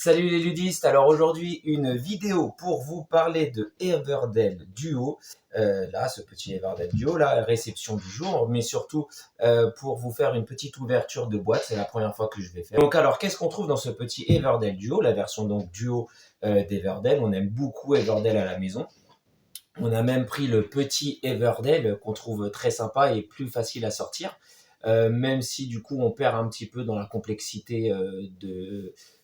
Salut les ludistes, alors aujourd'hui une vidéo pour vous parler de Everdell Duo, là ce petit Everdell Duo, la réception du jour, mais surtout pour vous faire une petite ouverture de boîte, c'est la première fois que je vais faire. Donc alors qu'est-ce qu'on trouve dans ce petit Everdell Duo, la version donc Duo d'Everdell, on aime beaucoup Everdell à la maison. On a même pris le petit Everdell qu'on trouve très sympa et plus facile à sortir. Même si du coup on perd un petit peu dans la complexité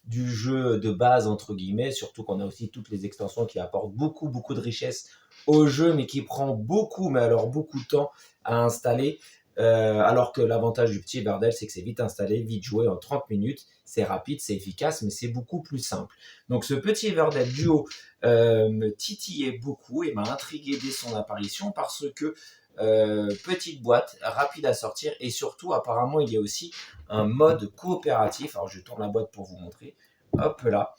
du jeu de base entre guillemets, surtout qu'on a aussi toutes les extensions qui apportent beaucoup de richesse au jeu, mais qui prend beaucoup, mais alors beaucoup de temps à installer. Alors que l'avantage du petit Everdell, c'est que c'est vite installé, vite joué en 30 minutes, c'est rapide, c'est efficace, mais c'est beaucoup plus simple. Donc ce petit Everdell Duo me titillait beaucoup et m'a intrigué dès son apparition parce que petite boîte, rapide à sortir et surtout apparemment il y a aussi un mode coopératif. Alors je tourne la boîte pour vous montrer. Hop là.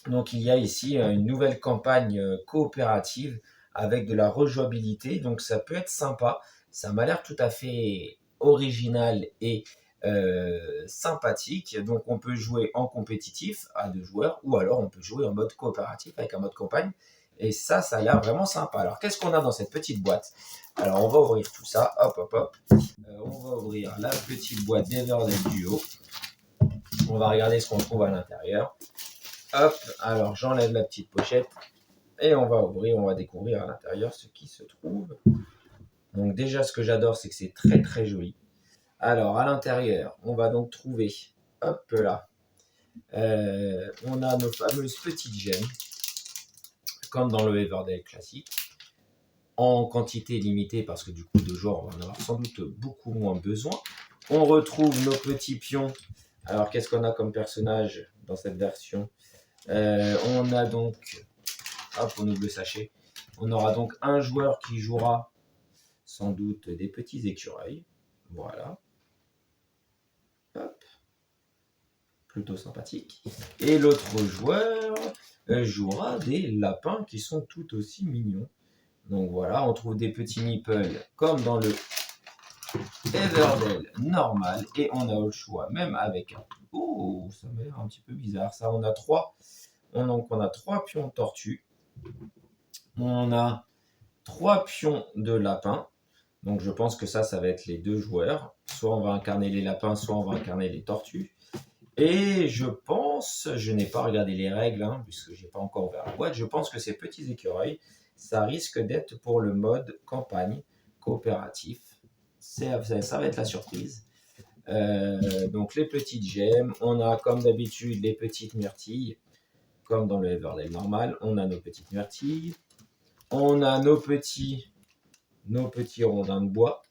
Donc il y a ici une nouvelle campagne coopérative avec de la rejouabilité. Donc ça peut être sympa. Ça m'a l'air tout à fait original et sympathique. Donc on peut jouer en compétitif à 2 joueurs ou alors on peut jouer en mode coopératif avec un mode campagne. Et ça a l'air vraiment sympa. Alors qu'est-ce qu'on a dans cette petite boîte? Alors on va ouvrir tout ça. Hop. On va ouvrir la petite boîte d'Everdell Duo. On va regarder ce qu'on trouve à l'intérieur. Hop, alors j'enlève la petite pochette et on va ouvrir, on va découvrir à l'intérieur ce qui se trouve. Donc déjà ce que j'adore c'est que c'est très joli. Alors à l'intérieur on va donc trouver, hop là, on a nos fameuses petites gemmes, comme dans le Everdell classique, en quantité limitée parce que du coup 2 joueurs on va en avoir sans doute beaucoup moins besoin. On retrouve nos petits pions. Alors qu'est-ce qu'on a comme personnage dans cette version? On a donc, hop, on ouvre le sachet. On aura donc un joueur qui jouera sans doute des petits écureuils. Voilà. Hop. Plutôt sympathique. Et l'autre joueur jouera des lapins qui sont tout aussi mignons. Donc voilà, on trouve des petits meeples comme dans le Everdell normal. Et on a le choix, même avec un... Oh, ça m'a l'air un petit peu bizarre. Ça, on a 3. Donc on a 3 pions de tortue. On a 3 pions de lapin. Donc je pense que ça va être les 2 joueurs. Soit on va incarner les lapins, soit on va incarner les tortues. Et je pense, je n'ai pas regardé les règles, puisque je n'ai pas encore ouvert la boîte, je pense que ces petits écureuils, ça risque d'être pour le mode campagne coopératif. Ça va être la surprise. Donc les petites gemmes, on a comme d'habitude les petites myrtilles, comme dans le Everdell normal, on a nos petites myrtilles. On a nos petits rondins de bois.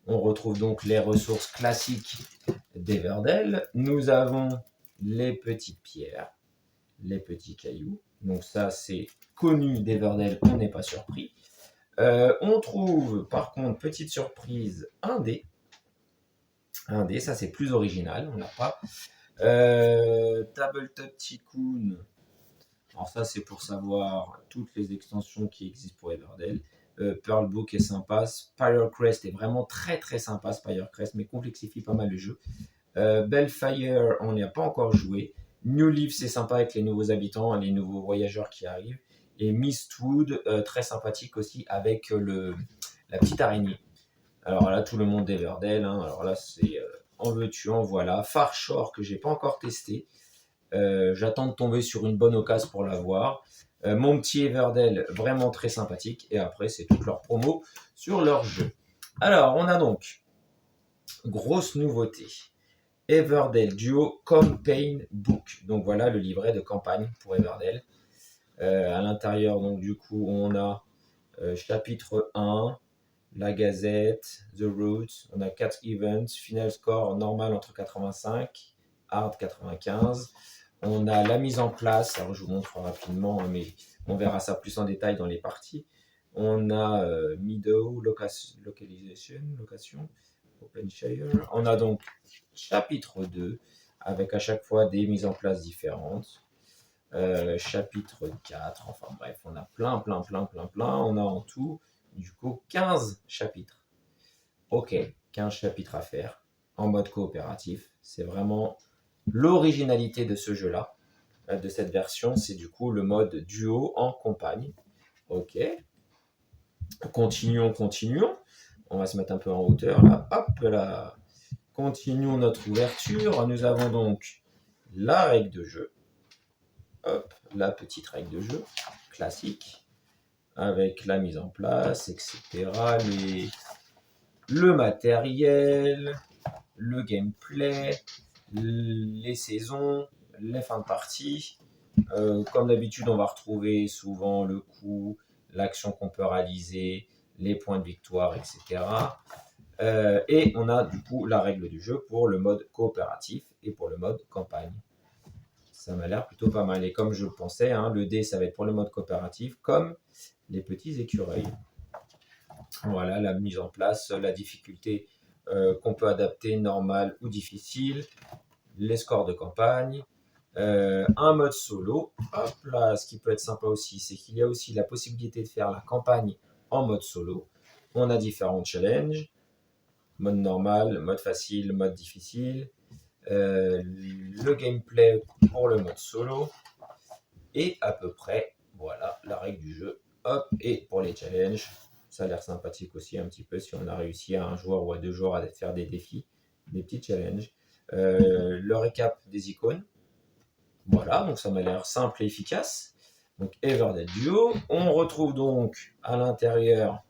On retrouve donc les ressources classiques d'Everdell. Nous avons les petites pierres, les petits cailloux. Donc ça, c'est connu d'Everdell, on n'est pas surpris. On trouve, par contre, petite surprise, un dé. Un dé, ça c'est plus original, on n'a pas. Tabletop Tycoon. Alors ça, c'est pour savoir toutes les extensions qui existent pour Everdell. Pearl Book est sympa. Spirecrest est vraiment très sympa, Spirecrest, mais complexifie pas mal le jeu. Bellfire, on n'y a pas encore joué. New Leaf, c'est sympa avec les nouveaux habitants, les nouveaux voyageurs qui arrivent. Et Mistwood, très sympathique aussi avec la petite araignée. Alors là, tout le monde d'Everdell. Alors là, c'est en veux-tu, en voilà. Farshore, que j'ai pas encore testé. J'attends de tomber sur une bonne occasion pour l'avoir. Mon petit Everdell, vraiment très sympathique. Et après, c'est toute leur promo sur leur jeu. Alors, on a donc, grosse nouveauté, Everdell Duo Campaign Book. Donc voilà le livret de campagne pour Everdell. À l'intérieur, donc du coup, on a chapitre 1, la gazette, The Routes. On a 4 events, final score normal entre 85, hard 95. On a la mise en place, alors je vous montre rapidement, mais on verra ça plus en détail dans les parties. On a Meadow, location, Openshire. On a donc chapitre 2, avec à chaque fois des mises en place différentes. Chapitre 4, enfin bref, on a plein. On a en tout, du coup, 15 chapitres. Ok, 15 chapitres à faire en mode coopératif. C'est vraiment l'originalité de ce jeu-là. de cette version, c'est du coup le mode duo en campagne. Ok. Continuons. On va se mettre un peu en hauteur là. Hop là. Continuons notre ouverture. Nous avons donc la règle de jeu. Hop, la petite règle de jeu classique avec la mise en place, etc. Le matériel, le gameplay, les saisons, les fins de partie. Comme d'habitude, on va retrouver souvent le coup, l'action qu'on peut réaliser, les points de victoire, etc. Et on a du coup la règle du jeu pour le mode coopératif et pour le mode campagne. Ça m'a l'air plutôt pas mal. Et comme je le pensais, hein, le dé, ça va être pour le mode coopératif, comme les petits écureuils. Voilà, la mise en place, la difficulté qu'on peut adapter, normale ou difficile, les scores de campagne, un mode solo. Hop là, ce qui peut être sympa aussi, c'est qu'il y a aussi la possibilité de faire la campagne en mode solo. On a différents challenges, mode normal, mode facile, mode difficile, le gameplay pour le mode solo, et à peu près, voilà, la règle du jeu. Hop, et pour les challenges, ça a l'air sympathique aussi un petit peu si on a réussi à un joueur ou à 2 joueurs à faire des défis, des petits challenges. Le récap des icônes. Voilà, donc ça m'a l'air simple et efficace. Donc Everdell Duo. On retrouve donc à l'intérieur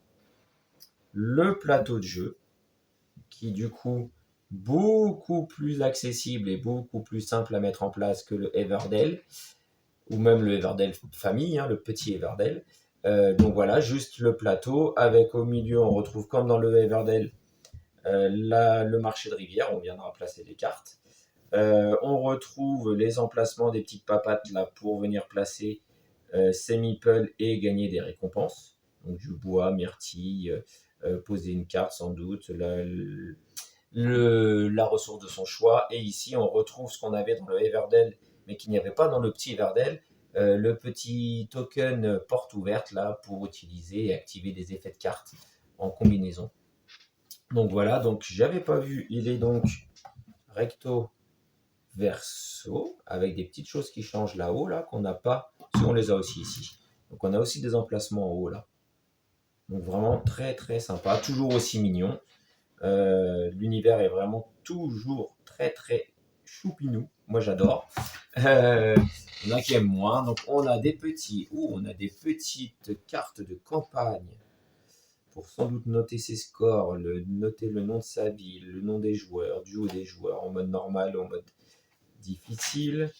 le plateau de jeu qui du coup beaucoup plus accessible et beaucoup plus simple à mettre en place que le Everdell ou même le Everdell famille, hein, le petit Everdell. Donc voilà, juste le plateau avec au milieu, on retrouve comme dans le Everdell le marché de rivière, on viendra placer les cartes. On retrouve les emplacements des petites papates là pour venir placer ses meeples et gagner des récompenses. Donc du bois, myrtille, poser une carte sans doute, la ressource de son choix. Et ici, on retrouve ce qu'on avait dans le Everdell, mais qu'il n'y avait pas dans le petit Everdell, le petit token porte ouverte là pour utiliser et activer des effets de cartes en combinaison. Donc voilà, donc j'avais pas vu, il est donc recto verso avec des petites choses qui changent là-haut là qu'on n'a pas, si on les a aussi ici. Donc on a aussi des emplacements en haut là. Donc vraiment très très sympa, toujours aussi mignon. L'univers est vraiment toujours très très choupinou. Moi j'adore. Il y en a qui aiment moins. Donc on a des on a des petites cartes de campagne pour sans doute noter ses scores, noter le nom de sa ville, le nom des joueurs, du haut des joueurs, en mode normal, en mode difficile.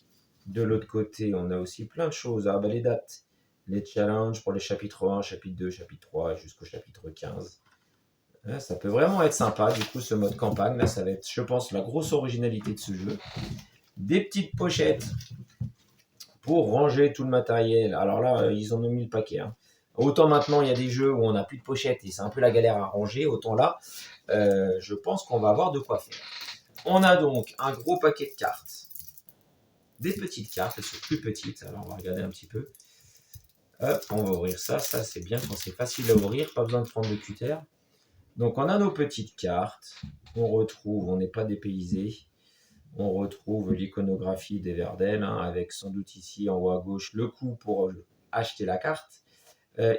De l'autre côté, on a aussi plein de choses. Ah bah les dates, les challenges pour les chapitres 1, chapitre 2, chapitre 3 jusqu'au chapitre 15. Là, ça peut vraiment être sympa, du coup, ce mode campagne. Là, ça va être, je pense, la grosse originalité de ce jeu. Des petites pochettes pour ranger tout le matériel. Alors là, ils en ont mis le paquet. Hein. Autant maintenant, il y a des jeux où on n'a plus de pochettes et c'est un peu la galère à ranger. Autant là, je pense qu'on va avoir de quoi faire. On a donc un gros paquet de cartes. Des petites cartes, elles sont plus petites. Alors, on va regarder un petit peu. Hop, on va ouvrir ça. Ça, c'est bien quand c'est facile à ouvrir. Pas besoin de prendre de cutter. Donc, on a nos petites cartes. On retrouve, on n'est pas dépaysé. On retrouve l'iconographie d'Everdell, hein, avec sans doute ici en haut à gauche le coup pour acheter la carte.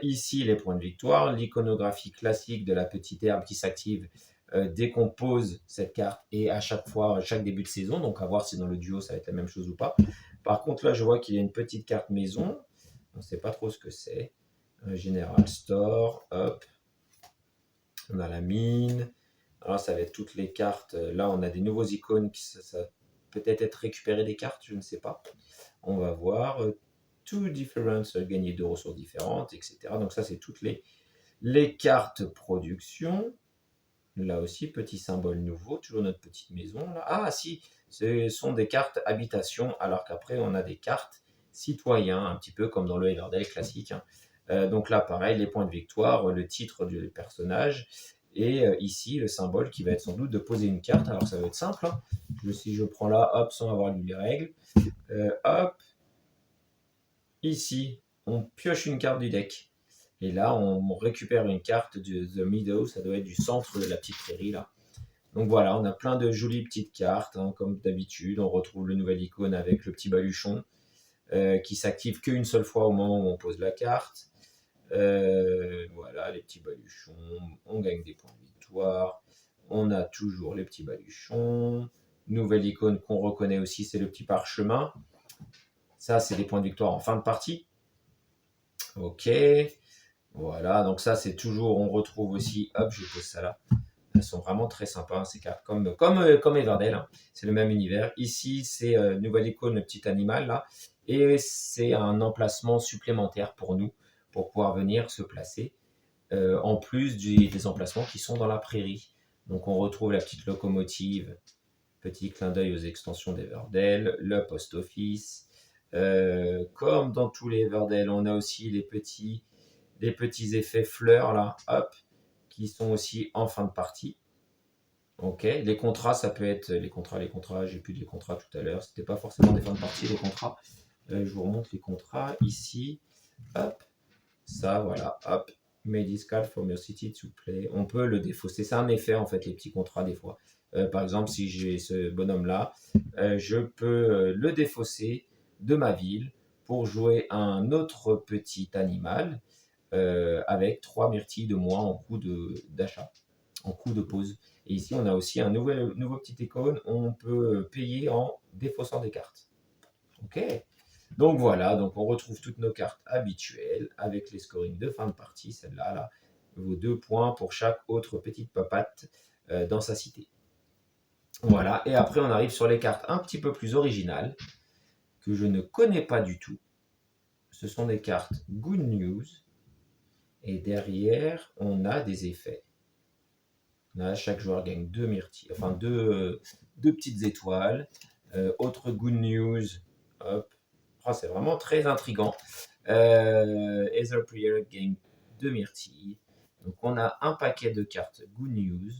Ici, les points de victoire, l'iconographie classique de la petite herbe qui s'active dès qu'on pose cette carte et à chaque fois, chaque début de saison. Donc, à voir si dans le duo, ça va être la même chose ou pas. Par contre, là, je vois qu'il y a une petite carte maison. On ne sait pas trop ce que c'est. General Store, hop. On a la mine. Alors, ça va être toutes les cartes. Là, on a des nouveaux icônes qui ça peut-être être récupérer des cartes, je ne sais pas. On va voir. Two different, gagner 2 ressources différentes, etc. Donc, ça, c'est toutes les cartes production. Là aussi, petit symbole nouveau. Toujours notre petite maison. Là. Ah, si, ce sont des cartes habitation, alors qu'après, on a des cartes citoyens, un petit peu comme dans le Everdell classique. Hein. Donc là, pareil, les points de victoire, le titre du personnage. Et ici, le symbole qui va être sans doute de poser une carte. Alors, ça va être simple. Hein. Si je prends là, hop, sans avoir lu les règles. Hop. Ici, on pioche une carte du deck. Et là, on récupère une carte de The Meadow. Ça doit être du centre de la petite prairie, là. Donc voilà, on a plein de jolies petites cartes. Hein, comme d'habitude, on retrouve le nouvel icône avec le petit baluchon. qui s'active qu'une seule fois au moment où on pose la carte. Voilà, les petits baluchons, on gagne des points de victoire. On a toujours les petits baluchons. Nouvelle icône qu'on reconnaît aussi, c'est le petit parchemin. Ça, c'est des points de victoire en fin de partie. Ok. Voilà, donc ça, c'est toujours, on retrouve aussi, hop, je pose ça là. Elles sont vraiment très sympas, hein, ces cartes, comme Everdell, hein. C'est le même univers. Ici, c'est nouvelle icône, le petit animal là. Et c'est un emplacement supplémentaire pour nous, pour pouvoir venir se placer, en plus des emplacements qui sont dans la prairie. Donc on retrouve la petite locomotive, petit clin d'œil aux extensions d'Everdell, le post office. Comme dans tous les Everdell, on a aussi les petits effets fleurs là, hop, qui sont aussi en fin de partie. Ok, les contrats, ça peut être les contrats, j'ai plus des contrats tout à l'heure, c'était pas forcément des fins de partie, les contrats. Je vous remonte les contrats ici, hop, ça voilà, hop, made this card from your city to play. On peut le défausser, c'est un effet en fait, les petits contrats des fois. Par exemple, si j'ai ce bonhomme là, je peux le défausser de ma ville pour jouer un autre petit animal avec 3 myrtilles de moins en coût d'achat, en coût de pause. Et ici, on a aussi un nouveau petit icône, on peut payer en défaussant des cartes. Ok. Donc voilà, donc on retrouve toutes nos cartes habituelles avec les scorings de fin de partie. Celle-là, là, vaut 2 points pour chaque autre petite papate dans sa cité. Voilà, et après on arrive sur les cartes un petit peu plus originales que je ne connais pas du tout. Ce sont des cartes Good News. Et derrière, on a des effets. Là, chaque joueur gagne 2 myrtilles, enfin deux petites étoiles. Autre Good News, hop. Oh, c'est vraiment très intriguant. Ether Prayer gagne 2 myrtilles. Donc on a un paquet de cartes Good News,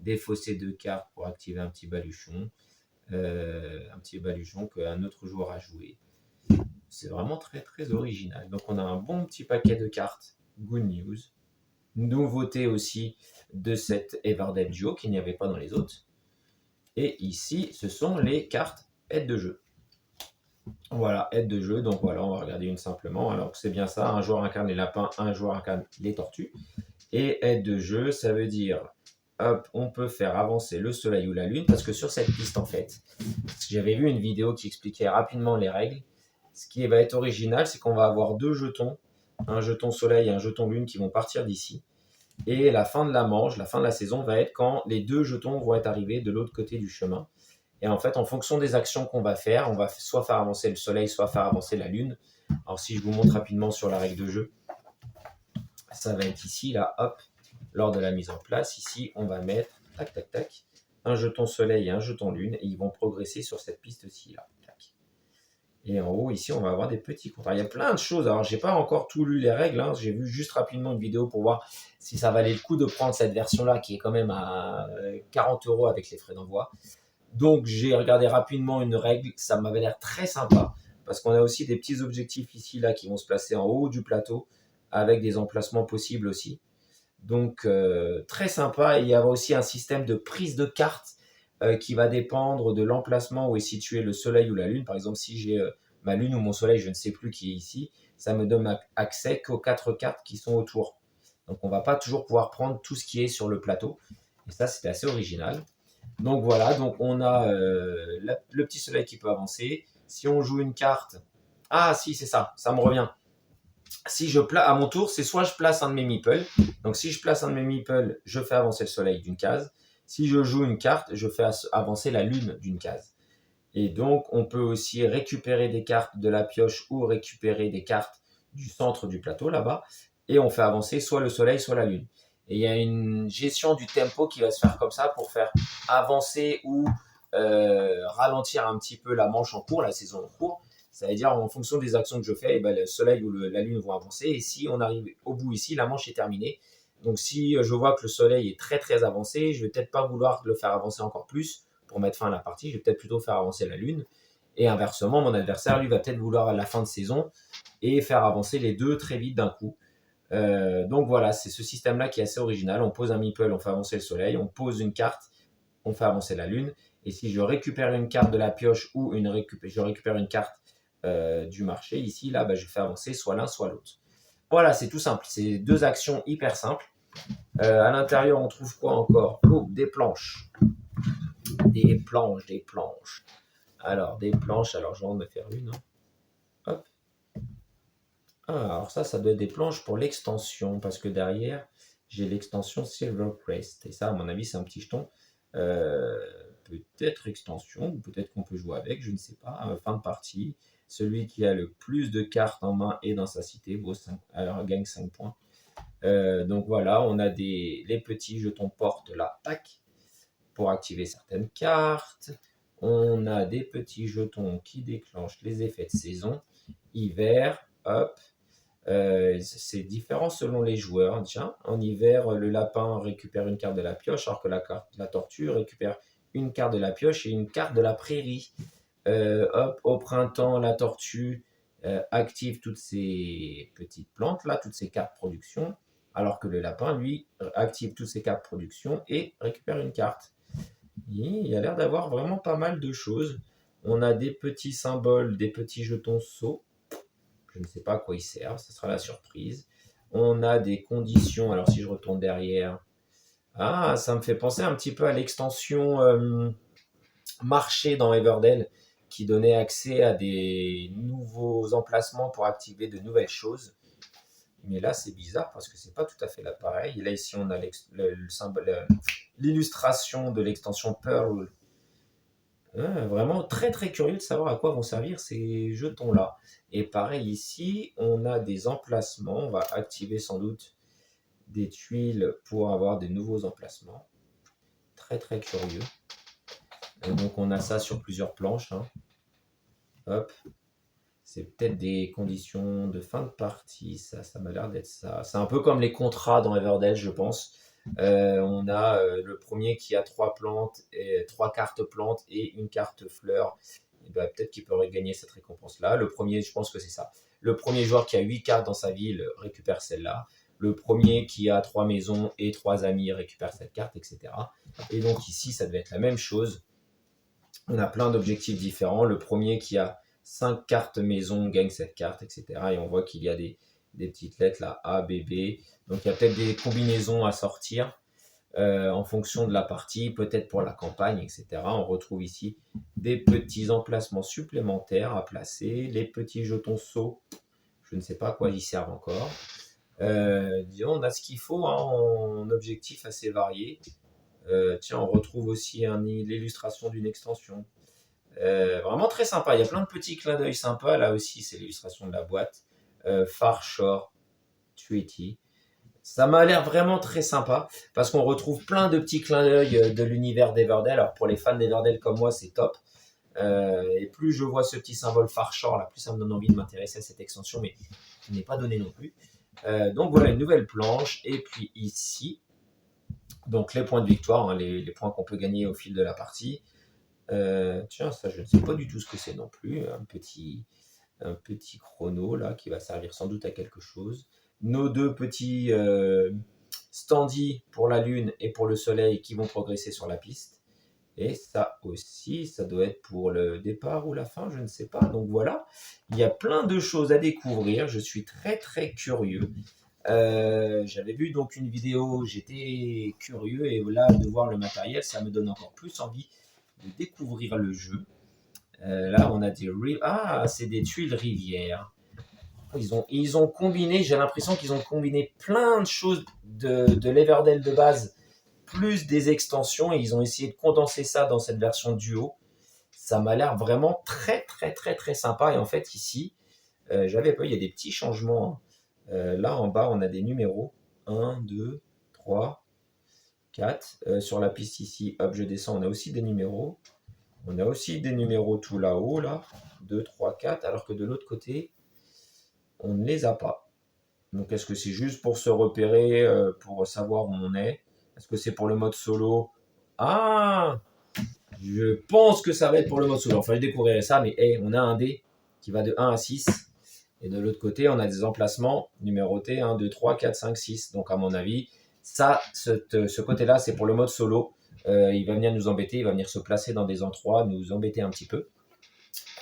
défausser 2 cartes pour activer un petit baluchon. Un petit baluchon qu'un autre joueur a joué. C'est vraiment très très original. Donc on a un bon petit paquet de cartes Good News. Nouveauté aussi de cette Everdell Duo qu'il n'y avait pas dans les autres. Et ici, ce sont les cartes aide de jeu. Voilà, aide de jeu. Donc voilà, on va regarder une simplement. Alors c'est bien ça, un joueur incarne les lapins, un joueur incarne les tortues. Et aide de jeu, ça veut dire, hop, on peut faire avancer le soleil ou la lune, parce que sur cette piste, en fait, j'avais vu une vidéo qui expliquait rapidement les règles. Ce qui va être original, c'est qu'on va avoir 2 jetons, un jeton soleil et un jeton lune qui vont partir d'ici. Et la fin de la manche, la fin de la saison va être quand les 2 jetons vont être arrivés de l'autre côté du chemin. Et en fait, en fonction des actions qu'on va faire, on va soit faire avancer le soleil, soit faire avancer la lune. Alors si je vous montre rapidement sur la règle de jeu, ça va être ici, là, hop, lors de la mise en place. Ici, on va mettre, tac, tac, tac, un jeton soleil et un jeton lune, et ils vont progresser sur cette piste-ci, là. Tac. Et en haut, ici, on va avoir des petits contrats. Il y a plein de choses. Alors, j'ai pas encore tout lu les règles, hein. J'ai vu juste rapidement une vidéo pour voir si ça valait le coup de prendre cette version-là, qui est quand même à 40 € avec les frais d'envoi. Donc, j'ai regardé rapidement une règle. Ça m'avait l'air très sympa, parce qu'on a aussi des petits objectifs ici, là, qui vont se placer en haut du plateau, avec des emplacements possibles aussi. Donc, très sympa. Et il y a aussi un système de prise de cartes qui va dépendre de l'emplacement où est situé le soleil ou la lune. Par exemple, si j'ai ma lune ou mon soleil, je ne sais plus qui est ici, ça me donne accès qu'aux 4 cartes qui sont autour. Donc, on ne va pas toujours pouvoir prendre tout ce qui est sur le plateau. Et ça, c'était assez original. Donc, voilà. Donc, on a le petit soleil qui peut avancer. Si on joue une carte... Ah, si, c'est ça. Ça me revient. Si je place à mon tour, c'est soit je place un de mes meeples. Donc, si je place un de mes meeples, je fais avancer le soleil d'une case. Si je joue une carte, je fais avancer la lune d'une case. Et donc, on peut aussi récupérer des cartes de la pioche ou récupérer des cartes du centre du plateau, là-bas. Et on fait avancer soit le soleil, soit la lune. Et il y a une gestion du tempo qui va se faire comme ça pour faire avancer ou ralentir un petit peu la manche en cours, la saison en cours. Ça veut dire en fonction des actions que je fais, le soleil ou la lune vont avancer. Et si on arrive au bout ici, la manche est terminée. Donc si je vois que le soleil est très très avancé, je vais peut-être pas vouloir le faire avancer encore plus pour mettre fin à la partie. Je vais peut-être plutôt faire avancer la lune. Et inversement, mon adversaire, lui, va peut-être vouloir à la fin de saison et faire avancer les deux très vite d'un coup. Donc voilà, c'est ce système-là qui est assez original. On pose un meeple, on fait avancer le soleil. On pose une carte, on fait avancer la lune. Et si je récupère une carte de la pioche ou je récupère une carte du marché. Ici, là, je fais avancer soit l'un, soit l'autre. Voilà, c'est tout simple. C'est 2 actions hyper simples. À l'intérieur, on trouve quoi encore? Oh, des planches. Des planches, des planches. Alors, des planches. Alors, je vais en me faire une. Hop. Ah, alors ça doit être des planches pour l'extension, parce que derrière, j'ai l'extension Silvercrest. Et ça, à mon avis, c'est un petit jeton. Peut-être extension, ou peut-être qu'on peut jouer avec, je ne sais pas. Fin de partie. Celui qui a le plus de cartes en main et dans sa cité vaut 5, alors gagne 5 points. Donc voilà, on a les petits jetons porte là, tac, pour activer certaines cartes. On a des petits jetons qui déclenchent les effets de saison. Hiver, hop. C'est différent selon les joueurs. Tiens, en hiver, le lapin récupère une carte de la pioche, alors que la tortue récupère une carte de la pioche et une carte de la prairie. Hop, au printemps, la tortue active toutes ces petites plantes là, toutes ces cartes production, alors que le lapin, lui, active toutes ses cartes production et récupère une carte. Il y a l'air d'avoir vraiment pas mal de choses. On a des petits symboles, des petits jetons sauts. Je ne sais pas à quoi ils servent, ça sera la surprise. On a des conditions, alors si je retourne derrière, ah, ça me fait penser un petit peu à l'extension marché dans Everdell qui donnait accès à des nouveaux emplacements pour activer de nouvelles choses. Mais là, c'est bizarre parce que c'est pas tout à fait là pareil. Et là, ici, on a l'illustration de l'extension Pearl. Vraiment très très curieux de savoir à quoi vont servir ces jetons-là. Et pareil ici, on a des emplacements. On va activer sans doute des tuiles pour avoir des nouveaux emplacements. Très très curieux. Donc on a ça sur plusieurs planches. Hein. Hop. C'est peut-être des conditions de fin de partie. Ça m'a l'air d'être ça. C'est un peu comme les contrats dans Everdell, je pense. On a le premier qui a 3 plantes, et 3 cartes plantes et une carte fleur. Peut-être qu'il pourrait gagner cette récompense-là. Le premier, je pense que c'est ça. Le premier joueur qui a 8 cartes dans sa ville récupère celle-là. Le premier qui a 3 maisons et 3 amis récupère cette carte, etc. Et donc ici, ça devait être la même chose. On a plein d'objectifs différents. Le premier qui a 5 cartes maison gagne cette carte, etc. Et on voit qu'il y a des petites lettres là, A, B, B. Donc il y a peut-être des combinaisons à sortir en fonction de la partie, peut-être pour la campagne, etc. On retrouve ici des petits emplacements supplémentaires à placer, les petits jetons sauts, je ne sais pas à quoi ils servent encore. Disons, on a ce qu'il faut hein, en objectifs assez variés. Tiens, on retrouve aussi l'illustration d'une extension. Vraiment très sympa, il y a plein de petits clins d'œil sympas. Là aussi, c'est l'illustration de la boîte. Far Shore Treaty. Ça m'a l'air vraiment très sympa parce qu'on retrouve plein de petits clins d'œil de l'univers d'Everdell. Alors pour les fans d'Everdell comme moi, c'est top. Et plus je vois ce petit symbole Far Shore, là, plus ça me donne envie de m'intéresser à cette extension, mais qui n'est pas donnée non plus. Donc voilà, une nouvelle planche. Et puis ici, donc les points de victoire, hein, les points qu'on peut gagner au fil de la partie. Tiens, ça je ne sais pas du tout ce que c'est non plus. Un petit chrono là qui va servir sans doute à quelque chose. Nos 2 petits standees pour la lune et pour le soleil qui vont progresser sur la piste. Et ça aussi, ça doit être pour le départ ou la fin, je ne sais pas. Donc voilà, il y a plein de choses à découvrir. Je suis très très curieux. J'avais vu donc une vidéo, j'étais curieux et là de voir le matériel, ça me donne encore plus envie de découvrir le jeu. Là, on a c'est des tuiles rivières. Ils ont combiné, j'ai l'impression qu'ils ont combiné plein de choses de l'Everdell de base, plus des extensions, et ils ont essayé de condenser ça dans cette version duo. Ça m'a l'air vraiment très, très, très, très sympa. Et en fait, ici, j'avais pas, il y a des petits changements. Là, en bas, on a des numéros. 1, 2, 3, 4. Sur la piste ici, hop, je descends, on a aussi des numéros. On a aussi des numéros tout là-haut, là. 2, 3, 4. Alors que de l'autre côté, on ne les a pas. Donc est-ce que c'est juste pour se repérer, pour savoir où on est? Est-ce que c'est pour le mode solo? Ah! Je pense que ça va être pour le mode solo. Enfin, je découvrirai ça, mais hey, on a un dé qui va de 1 à 6. Et de l'autre côté, on a des emplacements numérotés 1, 2, 3, 4, 5, 6. Donc à mon avis, ça, ce côté-là, c'est pour le mode solo. Il va venir nous embêter, il va venir se placer dans des endroits, nous embêter un petit peu.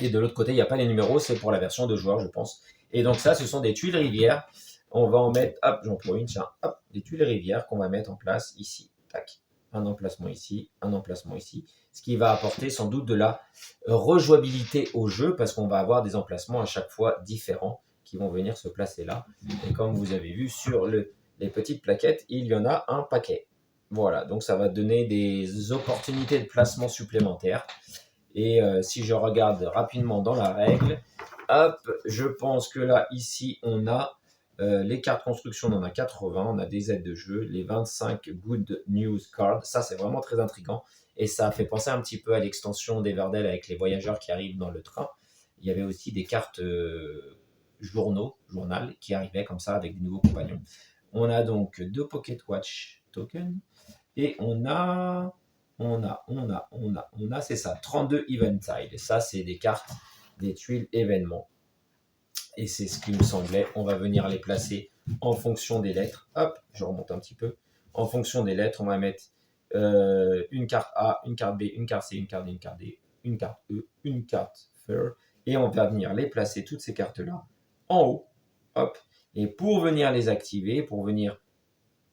Et de l'autre côté, il n'y a pas les numéros, c'est pour la version de joueur, je pense. Et donc ça, ce sont des tuiles rivières. On va en mettre, hop, j'en prends une, tiens, hop, des tuiles rivières qu'on va mettre en place ici. Tac, un emplacement ici, un emplacement ici. Ce qui va apporter sans doute de la rejouabilité au jeu parce qu'on va avoir des emplacements à chaque fois différents qui vont venir se placer là. Et comme vous avez vu sur les petites plaquettes, il y en a un paquet. Voilà, donc ça va donner des opportunités de placement supplémentaires. Et si je regarde rapidement dans la règle, hop, je pense que là, ici, on a les cartes construction, on en a 80, on a des aides de jeu, les 25 Good News Cards, ça c'est vraiment très intriguant. Et ça fait penser un petit peu à l'extension d'Everdell avec les voyageurs qui arrivent dans le train. Il y avait aussi des cartes journal, qui arrivaient comme ça avec des nouveaux compagnons. On a donc 2 Pocket Watch tokens et on a, c'est ça, 32 Eventide. Ça, c'est des cartes, des tuiles événements. Et c'est ce qui me semblait. On va venir les placer en fonction des lettres. Hop, je remonte un petit peu. En fonction des lettres, on va mettre une carte A, une carte B, une carte C, une carte D, une carte D, une carte E, une carte Fur. Et on va venir les placer, toutes ces cartes-là, en haut. Hop. Et pour venir les activer, pour venir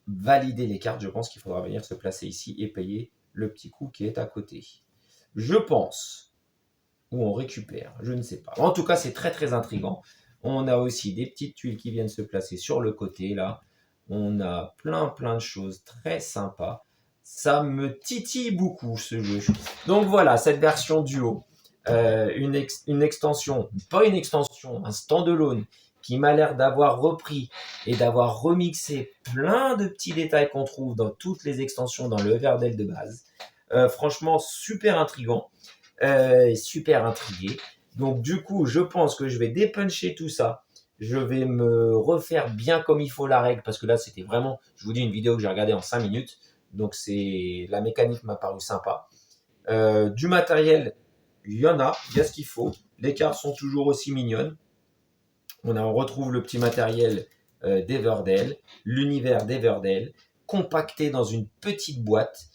valider les cartes, je pense qu'il faudra venir se placer ici et payer le petit coup qui est à côté. Je pense, ou on récupère, je ne sais pas. En tout cas, c'est très très intriguant. On a aussi des petites tuiles qui viennent se placer sur le côté là. On a plein de choses très sympas. Ça me titille beaucoup ce jeu. Donc voilà, cette version duo. Une extension, pas une extension, un standalone qui m'a l'air d'avoir repris et d'avoir remixé plein de petits détails qu'on trouve dans toutes les extensions dans le Everdell de base. Franchement, super intriguant et super intrigué. Donc du coup, je pense que je vais dépuncher tout ça. Je vais me refaire bien comme il faut la règle parce que là, c'était vraiment, je vous dis, une vidéo que j'ai regardée en 5 minutes. Donc la mécanique m'a paru sympa. Du matériel, il y a ce qu'il faut. Les cartes sont toujours aussi mignonnes. On retrouve le petit matériel d'Everdell, l'univers d'Everdell, compacté dans une petite boîte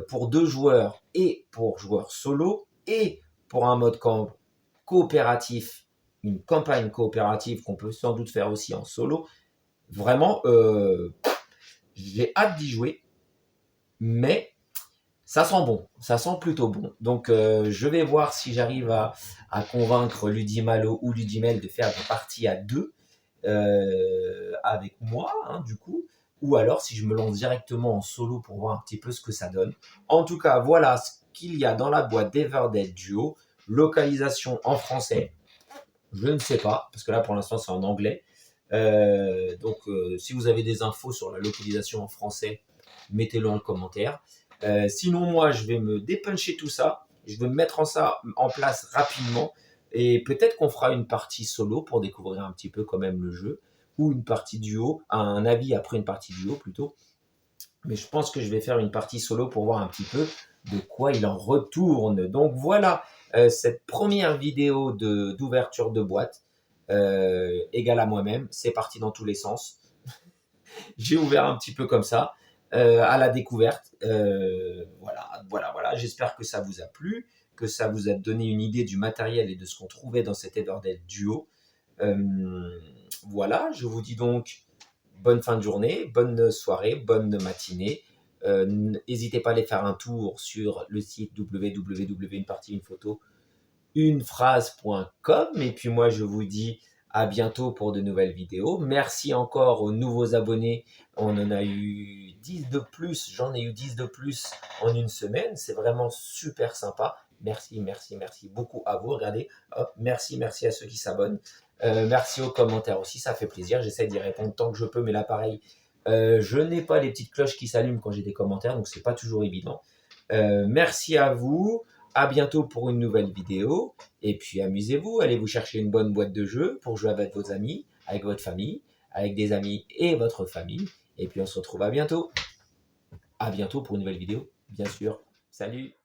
pour 2 joueurs et pour joueurs solo et pour un mode coopératif, une campagne coopérative qu'on peut sans doute faire aussi en solo. Vraiment, j'ai hâte d'y jouer, mais ça sent bon, ça sent plutôt bon. Donc je vais voir si j'arrive à convaincre Ludimalo ou Ludimel de faire des parties à 2 avec moi, hein, du coup, ou alors si je me lance directement en solo pour voir un petit peu ce que ça donne. En tout cas, voilà ce qu'il y a dans la boîte d'Everdell Duo. Localisation en français, je ne sais pas, parce que là pour l'instant c'est en anglais. Donc si vous avez des infos sur la localisation en français, mettez-le en commentaire. Sinon, moi, je vais me dépuncher tout ça. Je vais me mettre en place rapidement. Et peut-être qu'on fera une partie solo pour découvrir un petit peu quand même le jeu. Ou une partie duo. Un avis après une partie duo plutôt. Mais je pense que je vais faire une partie solo pour voir un petit peu de quoi il en retourne. Donc voilà cette première vidéo d'ouverture de boîte. Égale à moi-même. C'est parti dans tous les sens. J'ai ouvert un petit peu comme ça. À la découverte. Voilà. J'espère que ça vous a plu, que ça vous a donné une idée du matériel et de ce qu'on trouvait dans cet Everdell Duo. Voilà, je vous dis donc bonne fin de journée, bonne soirée, bonne matinée. N'hésitez pas à aller faire un tour sur le site www.unephrase.com et puis moi je vous dis à bientôt pour de nouvelles vidéos. Merci encore aux nouveaux abonnés. On en a eu 10 de plus. J'en ai eu 10 de plus en une semaine. C'est vraiment super sympa. Merci beaucoup à vous. Regardez, hop, merci à ceux qui s'abonnent. Merci aux commentaires aussi, ça fait plaisir. J'essaie d'y répondre tant que je peux, mais là, pareil, je n'ai pas les petites cloches qui s'allument quand j'ai des commentaires, donc c'est pas toujours évident. Merci à vous. À bientôt pour une nouvelle vidéo. Et puis amusez-vous, allez vous chercher une bonne boîte de jeux pour jouer avec vos amis, avec votre famille, avec des amis et votre famille. Et puis on se retrouve à bientôt. À bientôt pour une nouvelle vidéo, bien sûr. Salut!